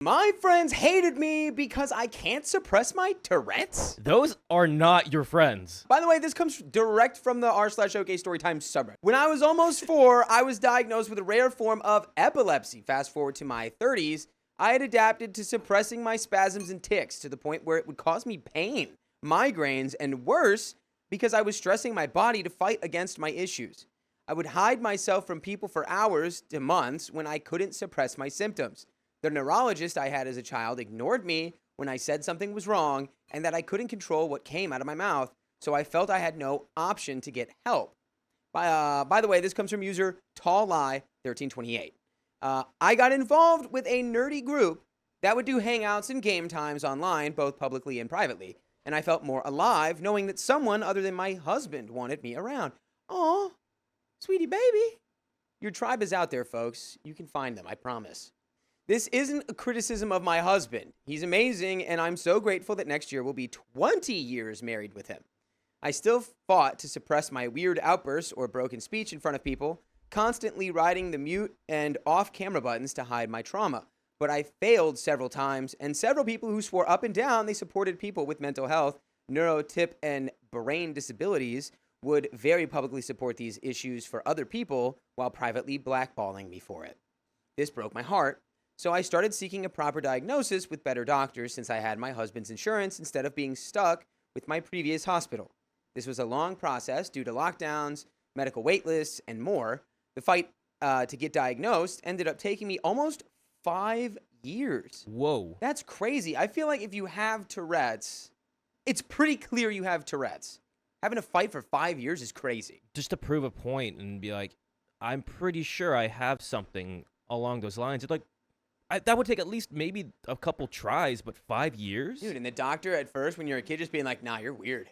My friends hated me because I can't suppress my Tourette's. Those are not your friends. By the way, this comes direct from the r/OKstorytime subreddit. When I was almost 4, I was diagnosed with a rare form of epilepsy. Fast forward to my 30s, I had adapted to suppressing my spasms and tics to the point where it would cause me pain, migraines, and worse, because I was stressing my body to fight against my issues. I would hide myself from people for hours to months when I couldn't suppress my symptoms. The neurologist I had as a child ignored me when I said something was wrong and that I couldn't control what came out of my mouth, so I felt I had no option to get help. By the way, this comes from user TallLie1328. I got involved with a nerdy group that would do hangouts and game times online, both publicly and privately, and I felt more alive knowing that someone other than my husband wanted me around. Aw, sweetie baby. Your tribe is out there, folks. You can find them, I promise. This isn't a criticism of my husband. He's amazing, and I'm so grateful that next year we'll be 20 years married with him. I still fought to suppress my weird outbursts or broken speech in front of people, constantly riding the mute and off-camera buttons to hide my trauma. But I failed several times, and several people who swore up and down they supported people with mental health, neurotype, and brain disabilities would very publicly support these issues for other people while privately blackballing me for it. This broke my heart. So I started seeking a proper diagnosis with better doctors since I had my husband's insurance instead of being stuck with my previous hospital. This was a long process due to lockdowns, medical wait lists, and more. The fight to get diagnosed ended up taking me almost 5 years. Whoa. That's crazy. I feel like if you have Tourette's, it's pretty clear you have Tourette's. Having to fight for 5 years is crazy. Just to prove a point and be like, I'm pretty sure I have something along those lines. It's like, that would take at least maybe a couple tries, but 5 years? Dude, and the doctor at first, when you're a kid, just being like, nah, you're weird.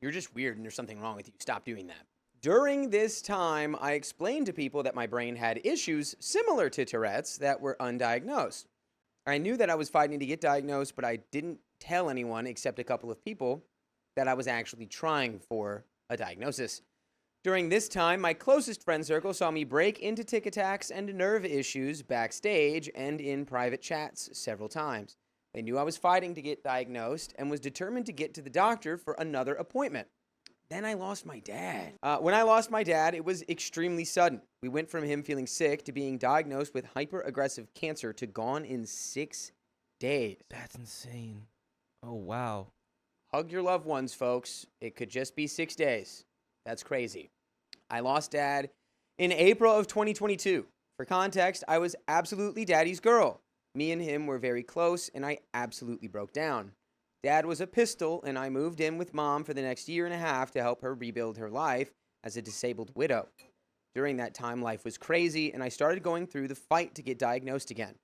You're just weird and there's something wrong with you. Stop doing that. During this time, I explained to people that my brain had issues similar to Tourette's that were undiagnosed. I knew that I was fighting to get diagnosed, but I didn't tell anyone except a couple of people that I was actually trying for a diagnosis. During this time, my closest friend circle saw me break into tic attacks and nerve issues backstage and in private chats several times. They knew I was fighting to get diagnosed and was determined to get to the doctor for another appointment. Then I lost my dad. When I lost my dad, it was extremely sudden. We went from him feeling sick to being diagnosed with hyper-aggressive cancer to gone in 6 days. That's insane. Oh, wow. Hug your loved ones, folks. It could just be 6 days. That's crazy. I lost Dad in April of 2022. For context, I was absolutely Daddy's girl. Me and him were very close, and I absolutely broke down. Dad was a pistol, and I moved in with Mom for the next year and a half to help her rebuild her life as a disabled widow. During that time, life was crazy, and I started going through the fight to get diagnosed again.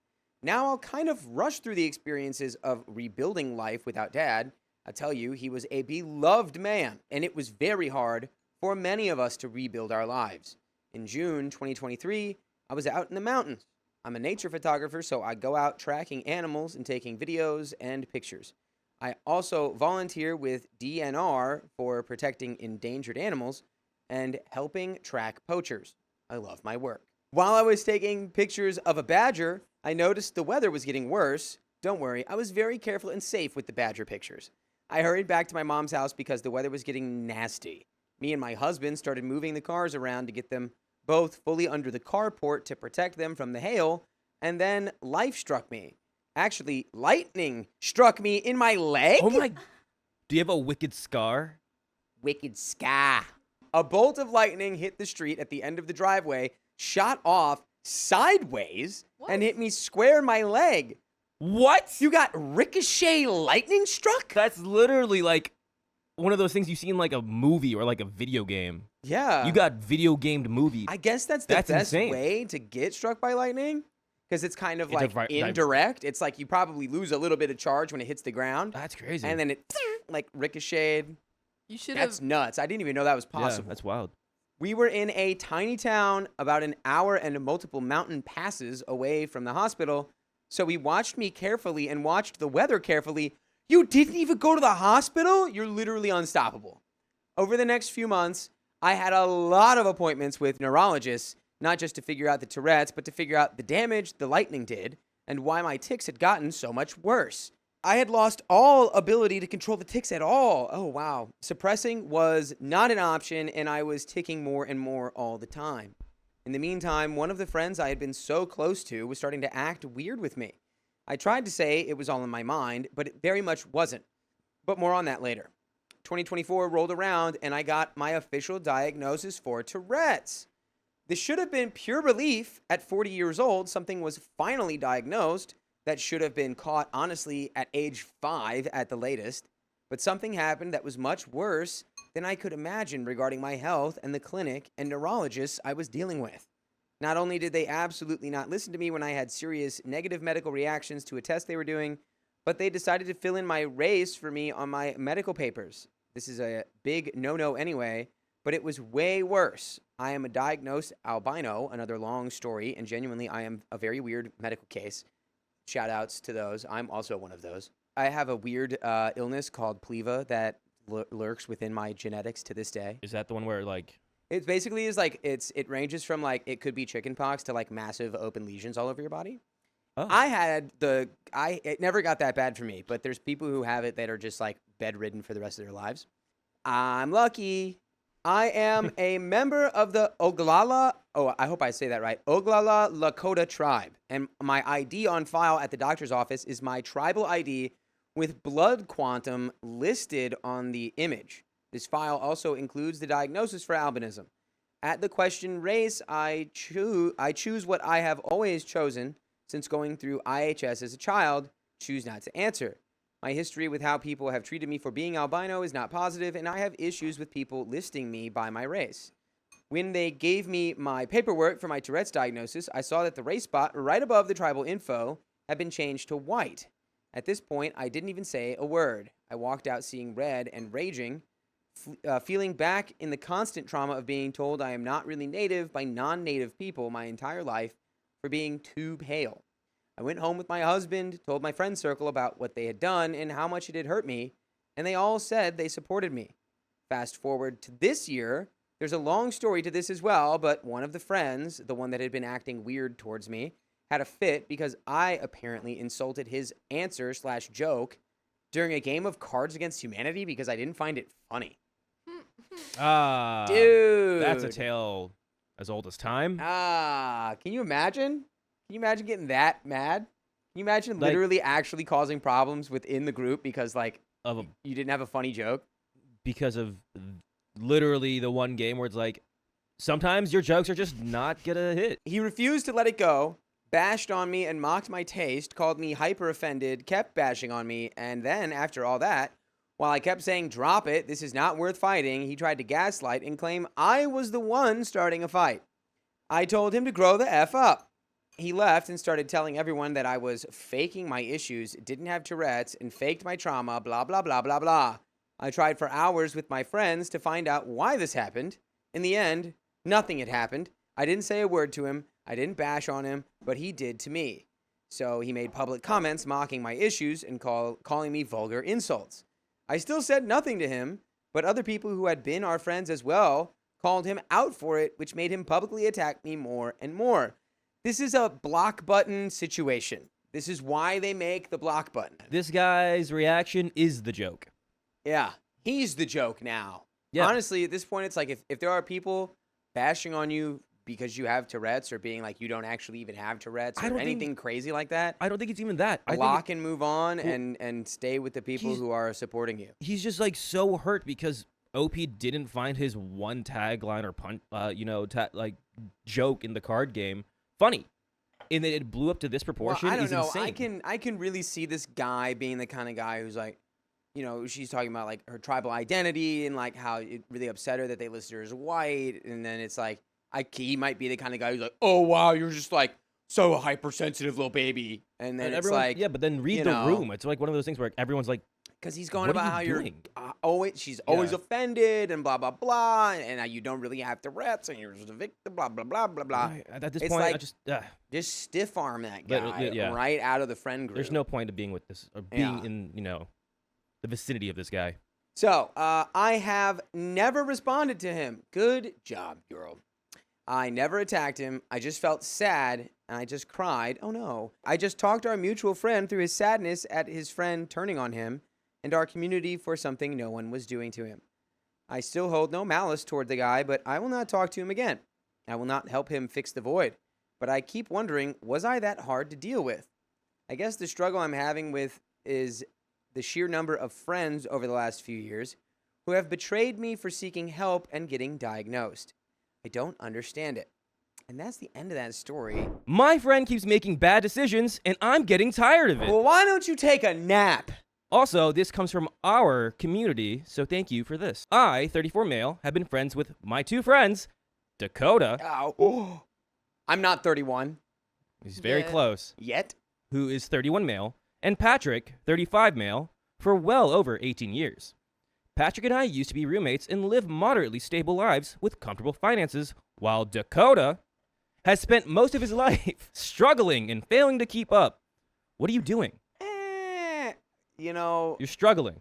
Now I'll kind of rush through the experiences of rebuilding life without Dad. I tell you, he was a beloved man, and it was very hard for many of us to rebuild our lives. In June 2023, I was out in the mountains. I'm a nature photographer, so I go out tracking animals and taking videos and pictures. I also volunteer with DNR for protecting endangered animals and helping track poachers. I love my work. While I was taking pictures of a badger, I noticed the weather was getting worse. Don't worry, I was very careful and safe with the badger pictures. I hurried back to my mom's house because the weather was getting nasty. Me and my husband started moving the cars around to get them both fully under the carport to protect them from the hail, and then life struck me. Actually, lightning struck me in my leg. Oh my... Do you have a wicked scar? Wicked sky. A bolt of lightning hit the street at the end of the driveway, shot off sideways, and hit me square in my leg. What? You got ricochet lightning struck? That's literally like one of those things you see in like a movie or like a video game. Yeah. You got video gamed movie. I guess that's the best insane. way to get struck by lightning. Because it's kind of like indirect. It's like you probably lose a little bit of charge when it hits the ground. That's crazy. And then it like ricocheted. You should That's nuts. I didn't even know that was possible. Yeah, that's wild. We were in a tiny town about an hour and multiple mountain passes away from the hospital. So we watched me carefully and watched the weather carefully. You didn't even go to the hospital? You're literally unstoppable. Over the next few months, I had a lot of appointments with neurologists, not just to figure out the Tourette's, but to figure out the damage the lightning did, and why my tics had gotten so much worse. I had lost all ability to control the tics at all. Oh, wow. Suppressing was not an option, and I was ticking more and more all the time. In the meantime, one of the friends I had been so close to was starting to act weird with me. I tried to say it was all in my mind, but it very much wasn't. But more on that later. 2024 rolled around, and I got my official diagnosis for Tourette's. This should have been pure relief at 40 years old. Something was finally diagnosed that should have been caught, honestly, at age 5 at the latest. But something happened that was much worse than I could imagine regarding my health and the clinic and neurologists I was dealing with. Not only did they absolutely not listen to me when I had serious negative medical reactions to a test they were doing, but they decided to fill in my race for me on my medical papers. This is a big no-no anyway, but it was way worse. I am a diagnosed albino, another long story, and genuinely I am a very weird medical case. Shout outs to those. I'm also one of those. I have a weird illness called pleva that lurks within my genetics to this day. Is that the one where like It basically is like it ranges from like it could be chickenpox to like massive open lesions all over your body. Oh. It never got that bad for me, but there's people who have it that are just like bedridden for the rest of their lives. I'm lucky. I am a member of the Oglala, I hope I say that right, Oglala Lakota tribe. And my ID on file at the doctor's office is my tribal ID with blood quantum listed on the image. This file also includes the diagnosis for albinism. At the question race, I choose what I have always chosen since going through IHS as a child, choose not to answer. My history with how people have treated me for being albino is not positive, and I have issues with people listing me by my race. When they gave me my paperwork for my Tourette's diagnosis, I saw that the race spot right above the tribal info had been changed to white. At this point, I didn't even say a word. I walked out seeing red and raging, feeling back in the constant trauma of being told I am not really native by non-native people my entire life for being too pale. I went home with my husband, told my friend circle about what they had done and how much it had hurt me, and they all said they supported me. Fast forward to this year, there's a long story to this as well, but one of the friends, the one that had been acting weird towards me, had a fit because I apparently insulted his answer/joke during a game of Cards Against Humanity because I didn't find it funny. Dude. That's a tale as old as time. Can you imagine? Can you imagine getting that mad? Can you imagine Like- literally actually causing problems within the group because, like, Of a, you didn't have a funny joke? because of literally the one game where it's like sometimes your jokes are just not gonna hit. He refused to let it go, bashed on me and mocked my taste, called me hyper offended, kept bashing on me, and then, after all that, while I kept saying, drop it, this is not worth fighting, he tried to gaslight and claim I was the one starting a fight. I told him to grow the F up. He left and started telling everyone that I was faking my issues, didn't have Tourette's, and faked my trauma, blah, blah, blah, blah, blah. I tried for hours with my friends to find out why this happened. In the end, nothing had happened. I didn't say a word to him. I didn't bash on him, but he did to me. So he made public comments mocking my issues and calling me vulgar insults. I still said nothing to him, but other people who had been our friends as well called him out for it, which made him publicly attack me more and more. This is a block button situation. This is why they make the block button. This guy's reaction is the joke. Yeah, he's the joke now. Yeah. Honestly, at this point, it's like if there are people bashing on you because you have Tourette's or being like you don't actually even have Tourette's I or don't anything crazy like that, I don't think it's even that. I think block and move on Well, and stay with the people he's- who are supporting you. he's just like so hurt because OP didn't find his one tagline or joke in the card game funny, and then it blew up to this proportion. Well, I don't is know. Insane. I can really see this guy being the kind of guy who's like, you know, she's talking about like her tribal identity and like how it really upset her that they listed her as white, and then it's like he might be the kind of guy who's like, oh wow, you're just like so hypersensitive little baby, and then And it's everyone, like, yeah, but then read you the know, room. It's like one of those things where everyone's like, because he's going what are about you how you're doing? always she's always Yeah. offended and blah blah blah, and how you don't really have Tourette's and you're just a victim, blah blah blah blah blah. At this It's point, I like- just Just stiff arm that Literally, guy yeah. right out of the friend group. there's no point of being with this or being Yeah. in the vicinity of this guy. So, I have never responded to him. Good job, girl. I never attacked him. I just felt sad and I just cried. Oh no. I just talked to our mutual friend through his sadness at his friend turning on him and our community for something no one was doing to him. I still hold no malice toward the guy, but I will not talk to him again. I will not help him fix the void. But I keep wondering, was I that hard to deal with? I guess the struggle I'm having with is the sheer number of friends over the last few years who have betrayed me for seeking help and getting diagnosed. I don't understand it. And that's the end of that story. My friend keeps making bad decisions, and I'm getting tired of it. Well, why don't you take a nap? Also, this comes from our community, so thank you for this. I, 34 male, have been friends with my two friends, Dakota. Oh. I'm not 31. He's very close. Yet? Who is 31 male, and Patrick, 35 male, for well over 18 years. Patrick and I used to be roommates and live moderately stable lives with comfortable finances, while Dakota has spent most of his life struggling and failing to keep up. What are you doing? You're struggling.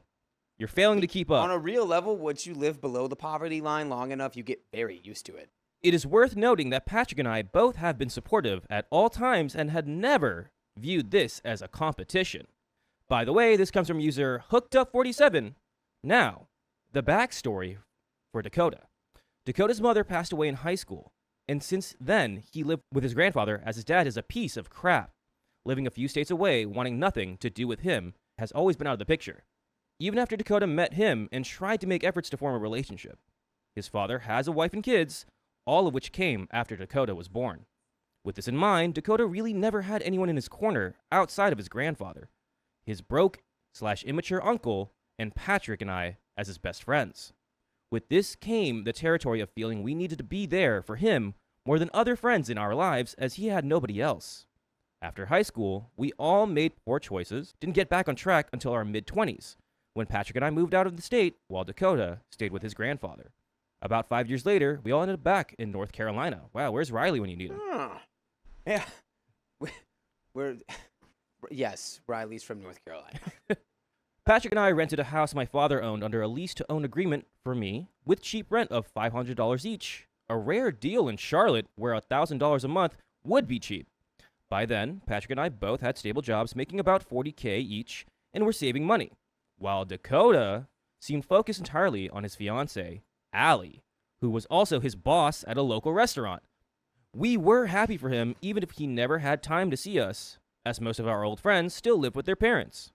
You're failing to keep up. On a real level, once you live below the poverty line long enough, you get very used to it. It is worth noting that Patrick and I both have been supportive at all times and had never viewed this as a competition. By the way, this comes from user HookedUp47. Now, the backstory for Dakota. Dakota's mother passed away in high school, and since then, he lived with his grandfather as his dad is a piece of crap. Living a few states away, wanting nothing to do with him, has always been out of the picture. Even after Dakota met him and tried to make efforts to form a relationship. His father has a wife and kids, all of which came after Dakota was born. With this in mind, Dakota really never had anyone in his corner outside of his grandfather, his broke/immature uncle, and Patrick and I as his best friends. With this came the territory of feeling we needed to be there for him more than other friends in our lives as he had nobody else. After high school, we all made poor choices, didn't get back on track until our mid-20s, when Patrick and I moved out of the state while Dakota stayed with his grandfather. About 5 years later, we all ended up back in North Carolina. Wow, where's Riley when you need him? Yeah. Yes, Riley's from North Carolina. Patrick and I rented a house my father owned under a lease-to-own agreement for me, with cheap rent of $500 each. A rare deal in Charlotte where $1,000 a month would be cheap. By then, Patrick and I both had stable jobs making about $40K each and were saving money, while Dakota seemed focused entirely on his fiancée, Allie, who was also his boss at a local restaurant. We were happy for him even if he never had time to see us, as most of our old friends still live with their parents.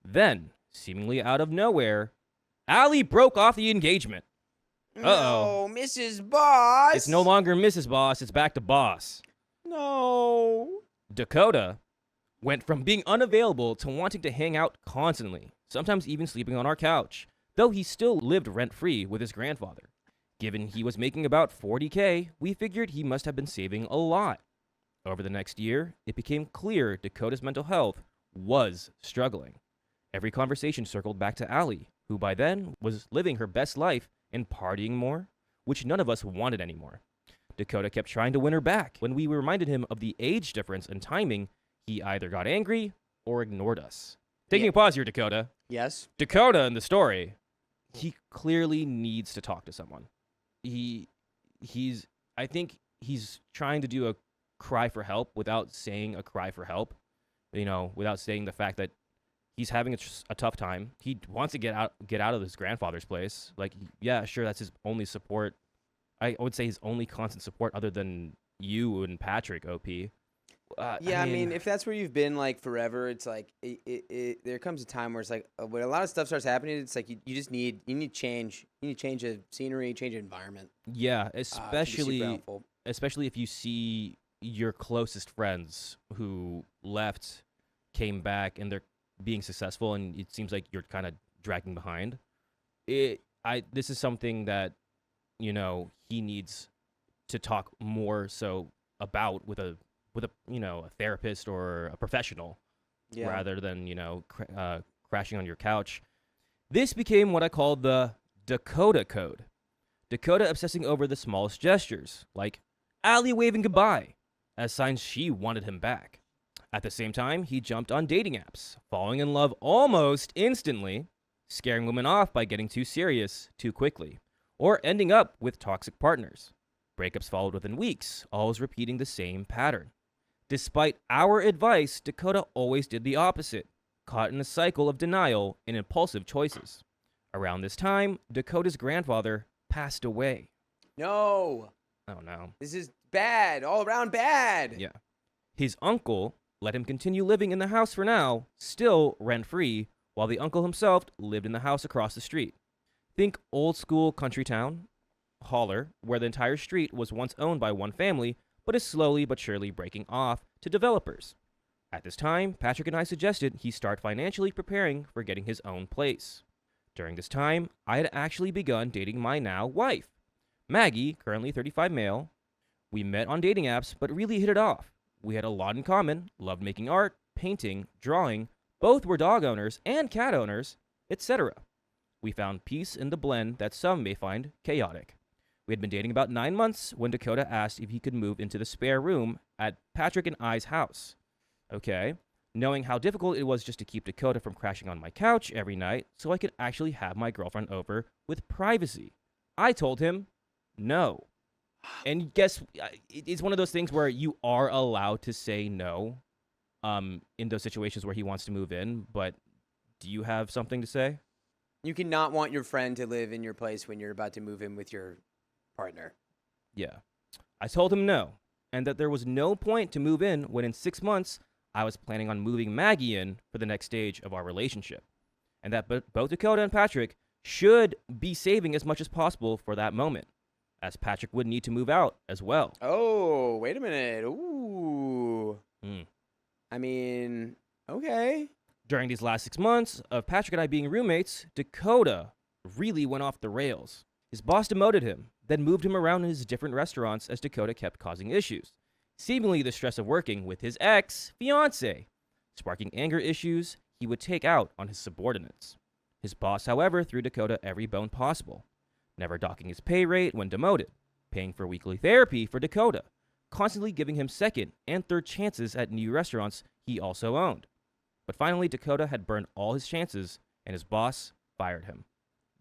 Then, seemingly out of nowhere, Allie broke off the engagement. Uh-oh. No, Mrs. Boss. It's no longer Mrs. Boss, it's back to Boss. No. Dakota went from being unavailable to wanting to hang out constantly, sometimes even sleeping on our couch, though he still lived rent-free with his grandfather. Given he was making about $40K, we figured he must have been saving a lot. Over the next year, it became clear Dakota's mental health was struggling. Every conversation circled back to Allie, who by then was living her best life and partying more, which none of us wanted anymore. Dakota kept trying to win her back. When we reminded him of the age difference and timing, he either got angry or ignored us. Taking a pause here, Dakota. Yes? Dakota in the story, he clearly needs to talk to someone. I think he's trying to do a cry for help without saying a cry for help, without saying the fact that he's having a tough time. He wants to get out of his grandfather's place. Like, yeah, sure, that's his only support. I would say his only constant support other than you and Patrick, OP. I mean, if that's where you've been, like, forever, it's like, there comes a time where it's like, when a lot of stuff starts happening, it's like, you just need change. You need change of scenery, change of environment. Yeah, especially if you see your closest friends who left, came back, and they're being successful, and it seems like you're kind of dragging behind. This is something that, he needs to talk more so about with a therapist or a professional, rather than crashing on your couch. This became what I call the Dakota Code. Dakota obsessing over the smallest gestures, like Allie waving goodbye, as signs she wanted him back. At the same time, he jumped on dating apps, falling in love almost instantly, scaring women off by getting too serious too quickly, or ending up with toxic partners. Breakups followed within weeks, always repeating the same pattern. Despite our advice, Dakota always did the opposite, caught in a cycle of denial and impulsive choices. Around this time, Dakota's grandfather passed away. No. Oh no. This is bad. All around bad. Yeah. His uncle let him continue living in the house for now, still rent-free, while the uncle himself lived in the house across the street. Think old school country town, Holler, where the entire street was once owned by one family, but is slowly but surely breaking off to developers. At this time, Patrick and I suggested he start financially preparing for getting his own place. During this time, I had actually begun dating my now wife, Maggie, currently 35 male. We met on dating apps, but really hit it off. We had a lot in common, loved making art, painting, drawing, both were dog owners and cat owners, etc. We found peace in the blend that some may find chaotic. We had been dating about 9 months when Dakota asked if he could move into the spare room at Patrick and I's house. Okay, knowing how difficult it was just to keep Dakota from crashing on my couch every night so I could actually have my girlfriend over with privacy, I told him no. And guess, it's one of those things where you are allowed to say no in those situations where he wants to move in, but do you have something to say? You cannot want your friend to live in your place when you're about to move in with your partner. Yeah. I told him no, and that there was no point to move in when in 6 months I was planning on moving Maggie in for the next stage of our relationship, and that both Dakota and Patrick should be saving as much as possible for that moment, as Patrick would need to move out as well. Oh, wait a minute. Ooh. Mm. I mean, okay. During these last 6 months of Patrick and I being roommates, Dakota really went off the rails. His boss demoted him, then moved him around in his different restaurants as Dakota kept causing issues, seemingly the stress of working with his ex-fiancée, sparking anger issues he would take out on his subordinates. His boss, however, threw Dakota every bone possible, never docking his pay rate when demoted, paying for weekly therapy for Dakota, constantly giving him second and third chances at new restaurants he also owned. But finally, Dakota had burned all his chances, and his boss fired him.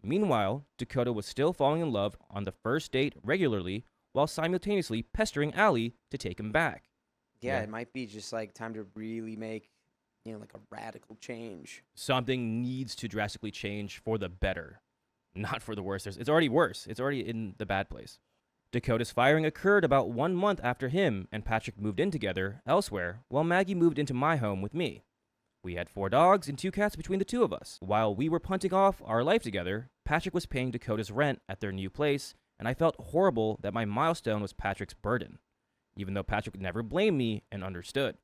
Meanwhile, Dakota was still falling in love on the first date regularly, while simultaneously pestering Allie to take him back. Yeah, it might be just like time to really make, like a radical change. Something needs to drastically change for the better, not for the worse. It's already worse. It's already in the bad place. Dakota's firing occurred about 1 month after him and Patrick moved in together elsewhere, while Maggie moved into my home with me. We had 4 dogs and 2 cats between the two of us. While we were punting off our life together, Patrick was paying Dakota's rent at their new place, and I felt horrible that my milestone was Patrick's burden, even though Patrick never blamed me and understood.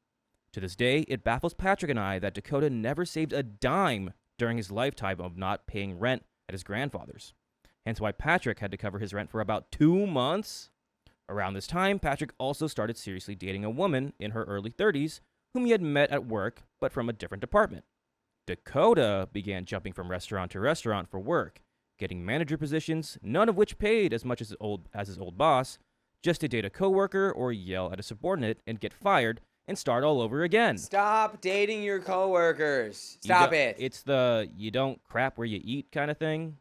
To this day, it baffles Patrick and I that Dakota never saved a dime during his lifetime of not paying rent at his grandfather's. Hence why Patrick had to cover his rent for about 2 months. Around this time, Patrick also started seriously dating a woman in her early 30s whom he had met at work, but from a different department. Dakota began jumping from restaurant to restaurant for work, getting manager positions, none of which paid as much as his old boss, just to date a coworker or yell at a subordinate and get fired and start all over again. Stop dating your coworkers. Stop it. It's the you don't crap where you eat kind of thing.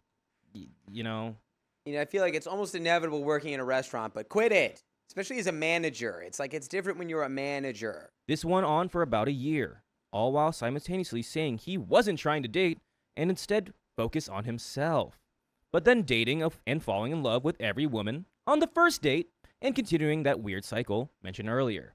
I feel like it's almost inevitable working in a restaurant, but quit it. Especially as a manager. It's like it's different when you're a manager. This went on for about a year, all while simultaneously saying he wasn't trying to date and instead focus on himself. But then dating and falling in love with every woman on the first date and continuing that weird cycle mentioned earlier.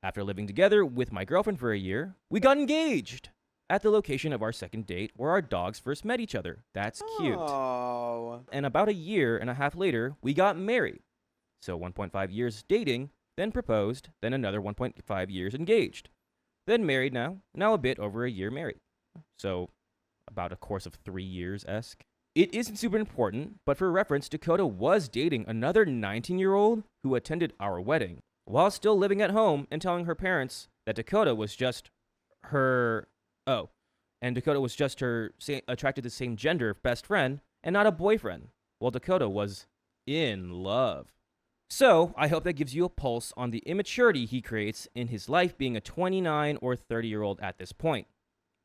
After living together with my girlfriend for a year, we got engaged at the location of our second date where our dogs first met each other. That's cute. Oh. And about a year and a half later, we got married. So 1.5 years dating, then proposed, then another 1.5 years engaged. Then married now a bit over a year married. So about a course of 3 years-esque. It isn't super important, but for reference, Dakota was dating another 19-year-old who attended our wedding, while still living at home and telling her parents that Dakota was just her, Dakota was just her attracted to the same gender best friend and not a boyfriend, while Dakota was in love. So, I hope that gives you a pulse on the immaturity he creates in his life being a 29 or 30-year-old at this point.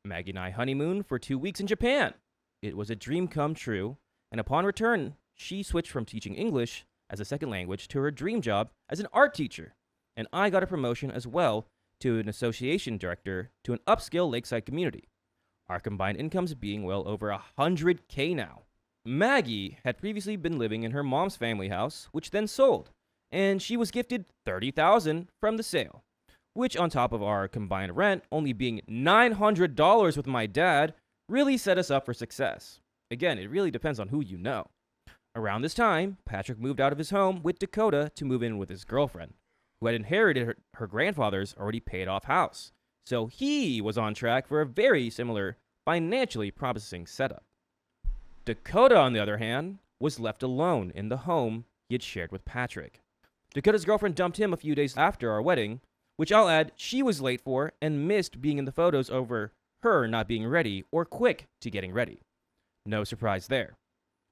Maggie and I honeymooned for 2 weeks in Japan. It was a dream come true, and upon return, she switched from teaching English as a second language to her dream job as an art teacher, and I got a promotion as well to an association director to an upscale lakeside community. Our combined incomes being well over $100K now. Maggie had previously been living in her mom's family house, which then sold, and she was gifted $30,000 from the sale, which on top of our combined rent only being $900 with my dad really set us up for success. Again, it really depends on who you know. Around this time, Patrick moved out of his home with Dakota to move in with his girlfriend, who had inherited her grandfather's already paid off house. So he was on track for a very similar, financially promising setup. Dakota, on the other hand, was left alone in the home he had shared with Patrick. Dakota's girlfriend dumped him a few days after our wedding, which I'll add she was late for and missed being in the photos over her not being ready or quick to getting ready. No surprise there.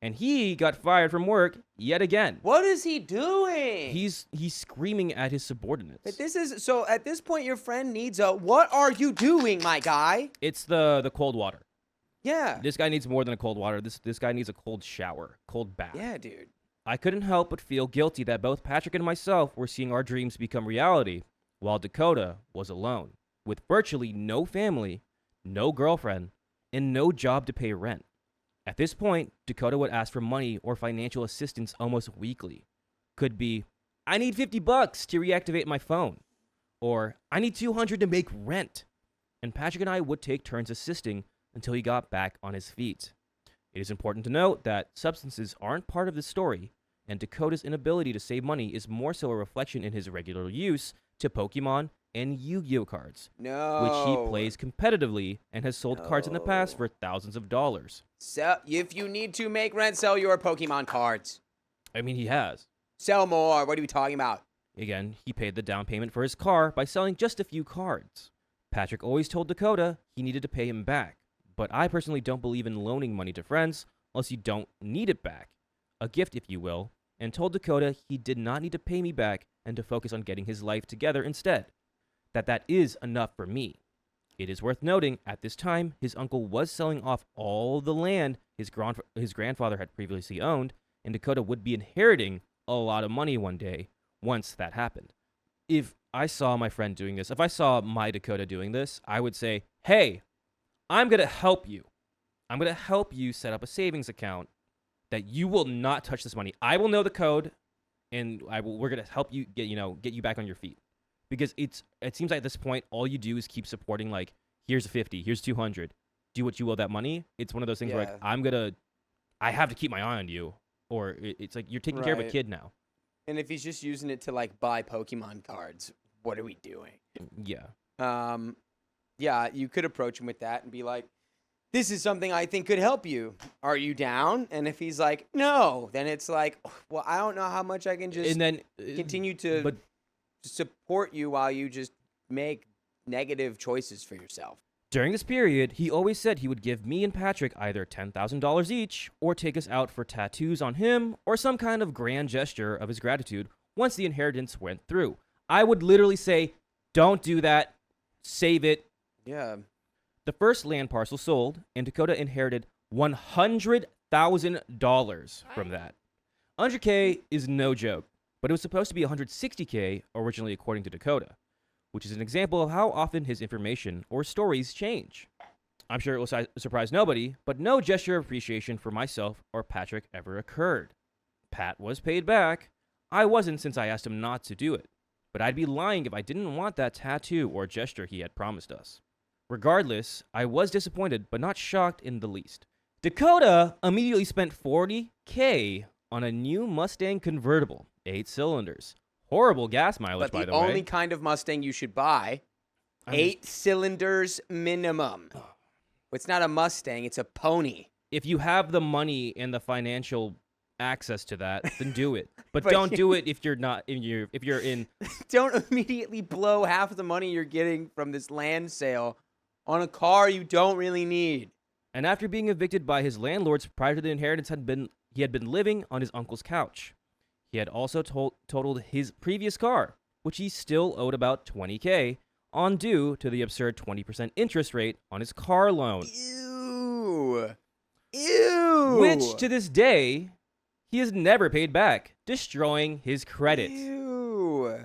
And he got fired from work yet again. What is he doing? He's screaming at his subordinates. But so at this point your friend needs a what are you doing, my guy? It's the cold water. Yeah. This guy needs more than a cold water. This guy needs a cold shower, cold bath. Yeah, dude. I couldn't help but feel guilty that both Patrick and myself were seeing our dreams become reality, while Dakota was alone, with virtually no family, no girlfriend, and no job to pay rent. At this point, Dakota would ask for money or financial assistance almost weekly. Could be, I need $50 to reactivate my phone, or I need $200 to make rent. And Patrick and I would take turns assisting until he got back on his feet. It is important to note that substances aren't part of the story, and Dakota's inability to save money is more so a reflection in his regular use to Pokemon and Yu-Gi-Oh cards, No. which he plays competitively and has sold cards in the past for thousands of dollars. If you need to make rent, sell your Pokemon cards. I mean, he has. Sell more. What are we talking about? Again, he paid the down payment for his car by selling just a few cards. Patrick always told Dakota he needed to pay him back, but I personally don't believe in loaning money to friends unless you don't need it back. A gift, if you will, and told Dakota he did not need to pay me back and to focus on getting his life together instead. That is enough for me. It is worth noting, at this time, his uncle was selling off all the land his grandfather had previously owned, and Dakota would be inheriting a lot of money one day once that happened. If I saw my friend doing this, if I saw my Dakota doing this, I would say, hey, I'm going to help you. I'm going to help you set up a savings account that you will not touch this money. I will know the code, and we're going to help you get you back on your feet. Because it seems like at this point, all you do is keep supporting, like, here's 50, here's 200. Do what you will with that money. It's one of those things where, like, I have to keep my eye on you. Or it's like you're taking care of a kid now. And if he's just using it to, like, buy Pokemon cards, what are we doing? Yeah. Yeah, you could approach him with that and be like, this is something I think could help you. Are you down? And if he's like, no, then it's like, well, I don't know how much I can just and then continue to support you while you just make negative choices for yourself. During this period, he always said he would give me and Patrick either $10,000 each or take us out for tattoos on him or some kind of grand gesture of his gratitude once the inheritance went through. I would literally say, don't do that. Save it. Yeah. The first land parcel sold, and Dakota inherited $100,000 from that. 100K is no joke, but it was supposed to be 160K originally, according to Dakota, which is an example of how often his information or stories change. I'm sure it will surprise nobody, but no gesture of appreciation for myself or Patrick ever occurred. Pat was paid back. I wasn't, since I asked him not to do it, but I'd be lying if I didn't want that tattoo or gesture he had promised us. Regardless, I was disappointed, but not shocked in the least. Dakota immediately spent $40K on a new Mustang convertible, 8 cylinders. Horrible gas mileage, by the way. But the only kind of Mustang you should buy, 8 cylinders minimum. It's not a Mustang, it's a pony. If you have the money and the financial access to that, then do it. But don't do it if you're not if you're in. Don't immediately blow half the money you're getting from this land sale on a car you don't really need. And after being evicted by his landlords prior to the inheritance, he had been living on his uncle's couch. He had also totaled his previous car, which he still owed about $20K on due to the absurd 20% interest rate on his car loan. Ew. Which, to this day, he has never paid back, destroying his credit. Ew.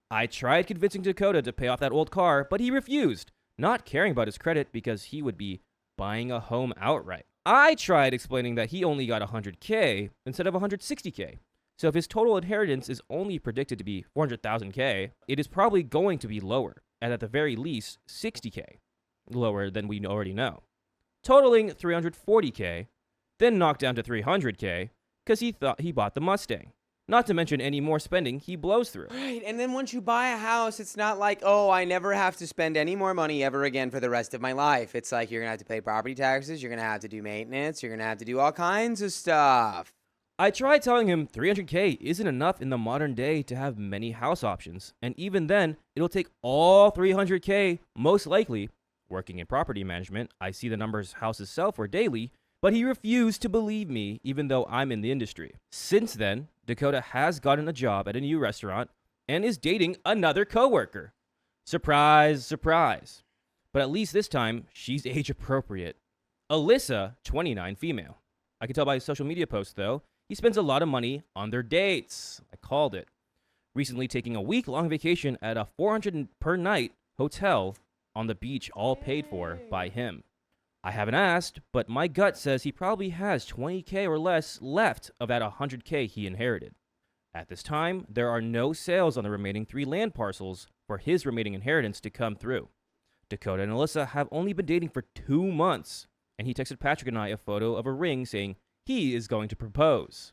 I tried convincing Dakota to pay off that old car, but he refused, not caring about his credit because he would be buying a home outright. I tried explaining that he only got 100K instead of 160K. So if his total inheritance is only predicted to be 400,000K, it is probably going to be lower, and at the very least 60K, lower than we already know, totaling 340K, then knocked down to 300K because he thought he bought the Mustang. Not to mention any more spending he blows through. Right, and then once you buy a house, it's not like, oh, I never have to spend any more money ever again for the rest of my life. It's like you're going to have to pay property taxes, you're going to have to do maintenance, you're going to have to do all kinds of stuff. I tried telling him 300K isn't enough in the modern day to have many house options, and even then, it'll take all 300K, most likely. Working in property management, I see the numbers houses sell for daily, but he refused to believe me even though I'm in the industry. Since then, Dakota has gotten a job at a new restaurant and is dating another coworker. Surprise, surprise. But at least this time, she's age appropriate. Alyssa, 29, female. I can tell by his social media posts though, he spends a lot of money on their dates. I called it. Recently taking a week-long vacation at a $400 per night hotel on the beach, all paid for by him. I haven't asked, but my gut says he probably has 20K or less left of that 100K he inherited. At this time, there are no sales on the remaining 3 land parcels for his remaining inheritance to come through. Dakota and Alyssa have only been dating for 2 months, and he texted Patrick and I a photo of a ring saying he is going to propose.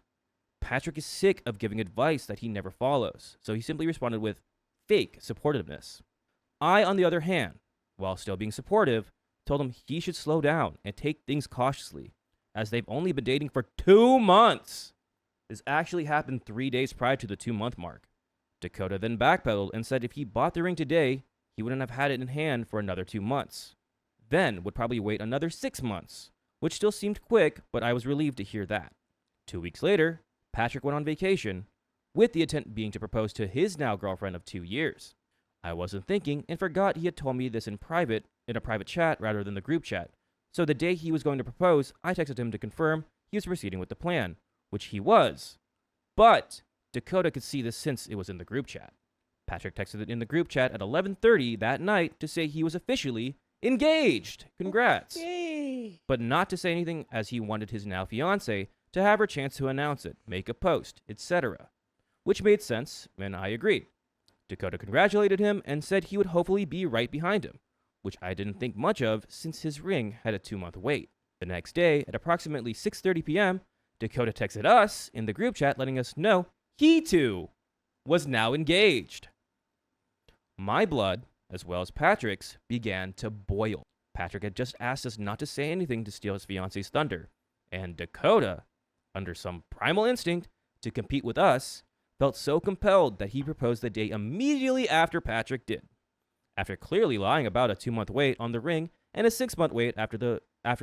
Patrick is sick of giving advice that he never follows, so he simply responded with fake supportiveness. I, on the other hand, while still being supportive, told him he should slow down and take things cautiously, as they've only been dating for 2 months. This actually happened 3 days prior to the 2-month mark. Dakota then backpedaled and said if he bought the ring today, he wouldn't have had it in hand for another 2 months. Then would probably wait another 6 months, which still seemed quick, but I was relieved to hear that. 2 weeks later, Patrick went on vacation, with the intent being to propose to his now girlfriend of 2 years. I wasn't thinking and forgot he had told me this in a private chat rather than the group chat. So the day he was going to propose, I texted him to confirm he was proceeding with the plan, which he was. But Dakota could see this since it was in the group chat. Patrick texted it in the group chat at 11:30 that night to say he was officially engaged. Congrats. Yay. But not to say anything as he wanted his now fiancée to have her chance to announce it, make a post, etc. Which made sense, and I agreed. Dakota congratulated him and said he would hopefully be right behind him, which I didn't think much of since his ring had a 2-month wait. The next day, at approximately 6:30 p.m., Dakota texted us in the group chat letting us know he too was now engaged. My blood, as well as Patrick's, began to boil. Patrick had just asked us not to say anything to steal his fiance's thunder, and Dakota, under some primal instinct to compete with us, felt so compelled that he proposed the day immediately after Patrick did. After clearly lying about a 2-month wait on the ring and a 6-month wait after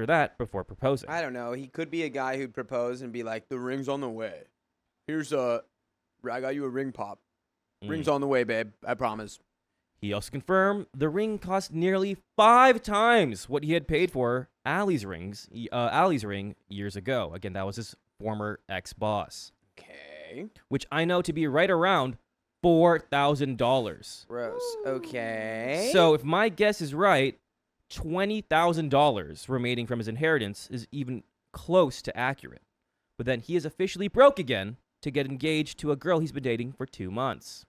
that before proposing. I don't know. He could be a guy who'd propose and be like, the ring's on the way. I got you a ring pop. Ring's on the way, babe. I promise. He also confirmed the ring cost nearly 5 times what he had paid for Allie's ring years ago. Again, that was his former ex-boss. Okay. Which I know to be right around $4,000. Gross. Okay. So if my guess is right, $20,000 remaining from his inheritance is even close to accurate. But then he is officially broke again to get engaged to a girl he's been dating for 2 months.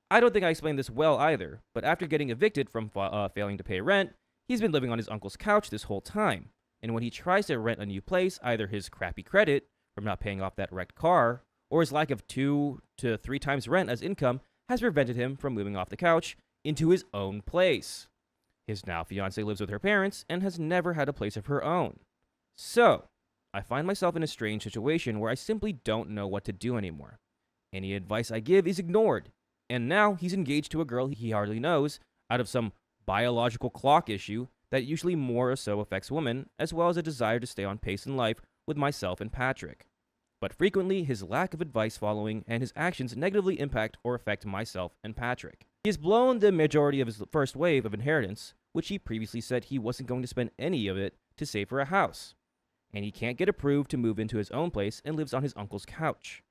I don't think I explained this well either, but after getting evicted from failing to pay rent, he's been living on his uncle's couch this whole time. And when he tries to rent a new place, either his crappy credit from not paying off that wrecked car, or his lack of 2 to 3 times rent as income has prevented him from moving off the couch into his own place. His now fiancée lives with her parents and has never had a place of her own. So, I find myself in a strange situation where I simply don't know what to do anymore. Any advice I give is ignored, and now he's engaged to a girl he hardly knows out of some biological clock issue that usually more or so affects women, as well as a desire to stay on pace in life with myself and Patrick. But frequently, his lack of advice following and his actions negatively impact or affect myself and Patrick. He has blown the majority of his first wave of inheritance, which he previously said he wasn't going to spend any of it to save for a house. And he can't get approved to move into his own place and lives on his uncle's couch.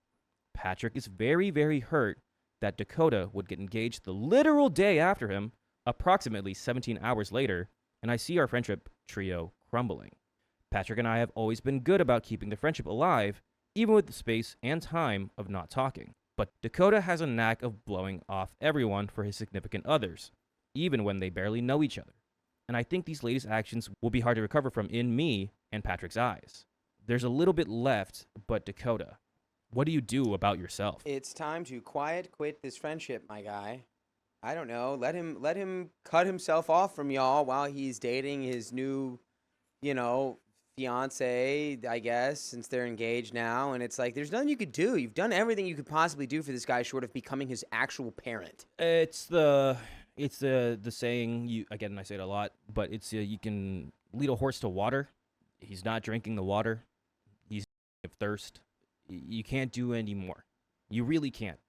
Patrick is very, very hurt that Dakota would get engaged the literal day after him, approximately 17 hours later, and I see our friendship trio crumbling. Patrick and I have always been good about keeping the friendship alive, even with the space and time of not talking. But Dakota has a knack of blowing off everyone for his significant others, even when they barely know each other. And I think these latest actions will be hard to recover from in me and Patrick's eyes. There's a little bit left, but Dakota, what do you do about yourself? It's time to quit this friendship, my guy. I don't know. Let him cut himself off from y'all while he's dating his new, fiance, I guess, since they're engaged now. And it's like, there's nothing you could do. You've done everything you could possibly do for this guy short of becoming his actual parent. It's the saying, I say it a lot, but it's you can lead a horse to water. He's not drinking the water. He's of thirst. You can't do any more. You really can't.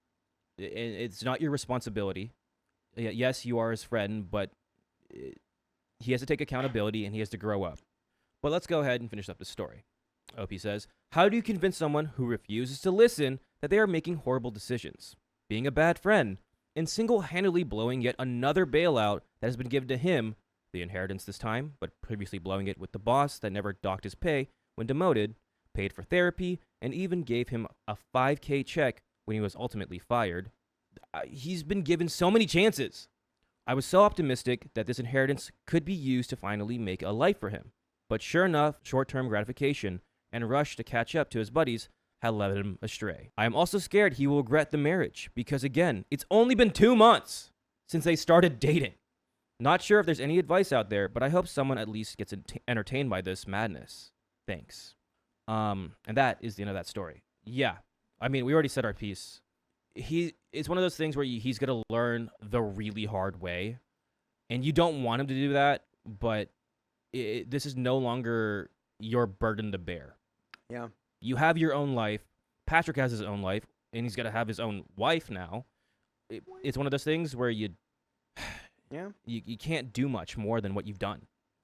It's not your responsibility. Yes, you are his friend, but he has to take accountability and he has to grow up. But let's go ahead and finish up the story. OP says, how do you convince someone who refuses to listen that they are making horrible decisions, being a bad friend, and single-handedly blowing yet another bailout that has been given to him, the inheritance this time, but previously blowing it with the boss that never docked his pay when demoted, paid for therapy, and even gave him a $5,000 check when he was ultimately fired? He's been given so many chances. I was so optimistic that this inheritance could be used to finally make a life for him. But sure enough, short-term gratification and rush to catch up to his buddies had led him astray. I am also scared he will regret the marriage because, again, it's only been 2 months since they started dating. Not sure if there's any advice out there, but I hope someone at least gets entertained by this madness. Thanks. And that is the end of that story. Yeah, I mean, we already said our piece. It's one of those things where he's going to learn the really hard way, and you don't want him to do that, but this is no longer your burden to bear. Yeah. You have your own life. Patrick has his own life, and he's got to have his own wife now. It's one of those things where you can't do much more than what you've done.